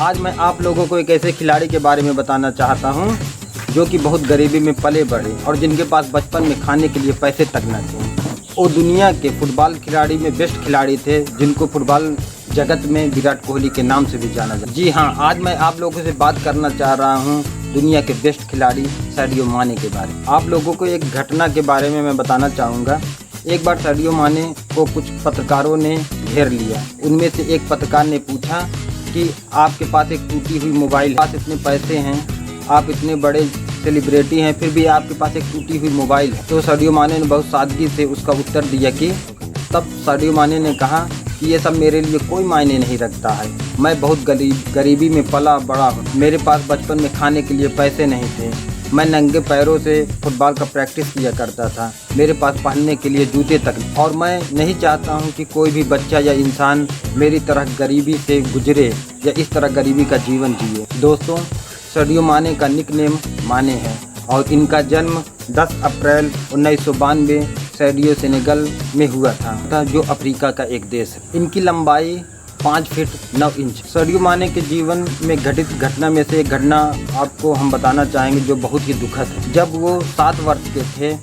आज मैं आप लोगों को एक ऐसे खिलाड़ी के बारे में बताना चाहता हूं जो कि बहुत गरीबी में पले बढ़े और जिनके पास बचपन में खाने के लिए पैसे तक न थे। वो दुनिया के फुटबॉल खिलाड़ी में बेस्ट खिलाड़ी थे, जिनको फुटबॉल जगत में विराट कोहली के नाम से भी जाना जाता है। जी हाँ, आज मैं आप लोगों से बात करना चाह रहा हूँ दुनिया के बेस्ट खिलाड़ी सैडियो माने के बारे में। आप लोगों को एक घटना के बारे में मैं बताना चाहूँगा। एक बार सैडियो माने को कुछ पत्रकारों ने घेर लिया। उनमें से एक पत्रकार ने पूछा कि आपके पास एक टूटी हुई मोबाइल है, पास इतने पैसे हैं, आप इतने बड़े सेलिब्रिटी हैं, फिर भी आपके पास एक टूटी हुई मोबाइल है। तो सैडियो माने ने बहुत सादगी से उसका उत्तर दिया कि तब सैडियो माने ने कहा कि ये सब मेरे लिए कोई मायने नहीं रखता है। मैं बहुत गरीबी में पला बड़ा हूँ। मेरे पास बचपन में खाने के लिए पैसे नहीं थे। मैं नंगे पैरों से फुटबॉल का प्रैक्टिस किया करता था। मेरे पास पहनने के लिए जूते तक नहीं। और मैं नहीं चाहता हूँ कि कोई भी बच्चा या इंसान मेरी तरह गरीबी से गुजरे या इस तरह गरीबी का जीवन जिए। दोस्तों, सैडियो माने का निकनेम माने है और इनका जन्म 10 अप्रैल 1992 सैडियो सेनेगल में हुआ था, जो अफ्रीका का एक देश है। इनकी लंबाई 5 फीट 9 इंच। सैडियो माने के जीवन में घटित घटना में से एक घटना आपको हम बताना चाहेंगे जो बहुत ही दुखद है। जब वो 7 वर्ष के थे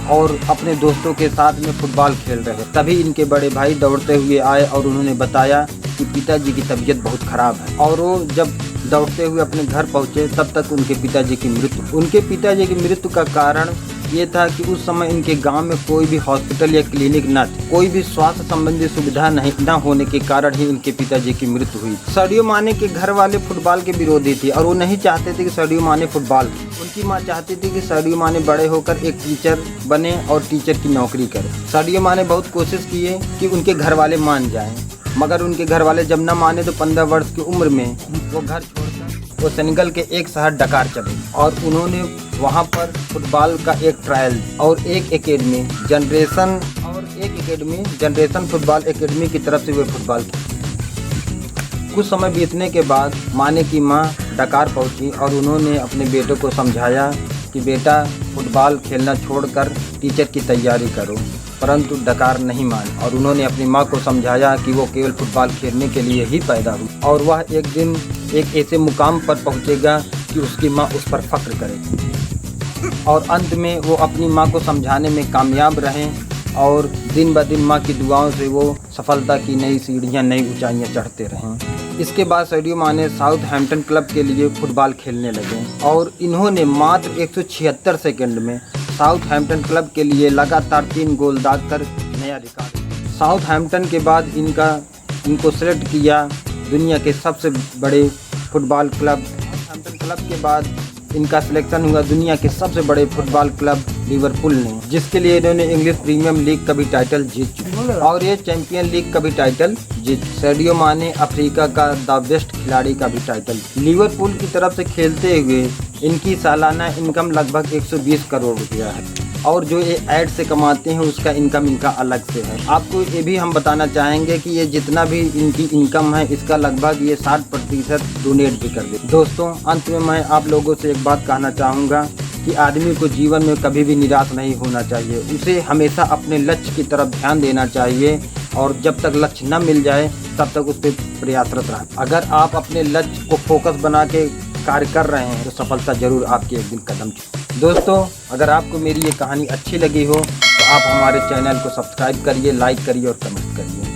और अपने दोस्तों के साथ में फुटबॉल खेल रहे, तभी इनके बड़े भाई दौड़ते हुए आए और उन्होंने बताया कि पिताजी की तबीयत बहुत ख़राब है। और वो जब दौड़ते हुए अपने घर पहुँचे तब तक उनके पिताजी की मृत्यु का कारण ये था कि उस समय इनके गांव में कोई भी हॉस्पिटल या क्लिनिक न थे। कोई भी स्वास्थ्य संबंधी सुविधा न होने के कारण ही इनके पिताजी की मृत्यु हुई। सैडियो माने के घर वाले फुटबॉल के विरोधी थे और वो नहीं चाहते थे कि सैडियो माने फुटबॉल खेले। उनकी माँ चाहती थी कि सैडियो माने बड़े होकर एक टीचर बने और टीचर की नौकरी करे। सैडियो माने बहुत कोशिश किए कि उनके घर वाले मान जाएं, मगर उनके घर वाले जब न माने तो 15 वर्ष की उम्र में वो घर छोड़कर वो सेनेगल के एक शहर डकार चले और उन्होंने वहाँ पर फुटबॉल का एक ट्रायल और एक एकेडमी जनरेशन फुटबॉल एकेडमी की तरफ से वे फुटबॉल खेले। कुछ समय बीतने के बाद माने की माँ डकार पहुँची और उन्होंने अपने बेटे को समझाया कि बेटा फुटबॉल खेलना छोड़कर टीचर की तैयारी करो, परंतु डकार नहीं मान और उन्होंने अपनी माँ को समझाया कि वो केवल फुटबॉल खेलने के लिए ही पैदा हुई और वह एक दिन एक ऐसे मुकाम पर पहुँचेगा कि उसकी माँ उस पर फख्र करे। और अंत में वो अपनी माँ को समझाने में कामयाब रहें और दिन ब दिन माँ की दुआओं से वो सफलता की नई सीढ़ियाँ, नई ऊंचाइयाँ चढ़ते रहें। इसके बाद सैडियो माने साउथहैम्पटन क्लब के लिए फुटबॉल खेलने लगे और इन्होंने मात्र 176 सेकंड में साउथहैम्पटन क्लब के लिए लगातार 3 गोल दागकर नया रिकॉर्ड। साउथहैम्पटन के बाद इनको सेलेक्ट किया दुनिया के सबसे बड़े फुटबॉल क्लब। साउथहैम्पटन क्लब के बाद इनका सिलेक्शन हुआ दुनिया के सबसे बड़े फुटबॉल क्लब लिवरपूल ने, जिसके लिए इन्होंने इंग्लिश प्रीमियर लीग का भी टाइटल जीत चुके और ये चैंपियन लीग का भी टाइटल जीत। सैडियो माने अफ्रीका का द बेस्ट खिलाड़ी का भी टाइटल। लिवरपूल की तरफ से खेलते हुए इनकी सालाना इनकम लगभग 120 करोड़ रुपया है और जो ये ऐड से कमाते हैं उसका इनकम इनका अलग से है। आपको ये भी हम बताना चाहेंगे कि ये जितना भी इनकी इनकम है इसका लगभग ये 60% डोनेट भी कर दे। दोस्तों, अंत में मैं आप लोगों से एक बात कहना चाहूँगा कि आदमी को जीवन में कभी भी निराश नहीं होना चाहिए। उसे हमेशा अपने लक्ष्य की तरफ ध्यान देना चाहिए और जब तक लक्ष्य न मिल जाए तब तक उस पर प्रयासरत रहें। अगर आप अपने लक्ष्य को फोकस बना के कार्य कर रहे हैं तो सफलता जरूर आपके एक दिन कदम छू। दोस्तों, अगर आपको मेरी ये कहानी अच्छी लगी हो तो आप हमारे चैनल को सब्सक्राइब करिए, लाइक करिए और कमेंट करिए।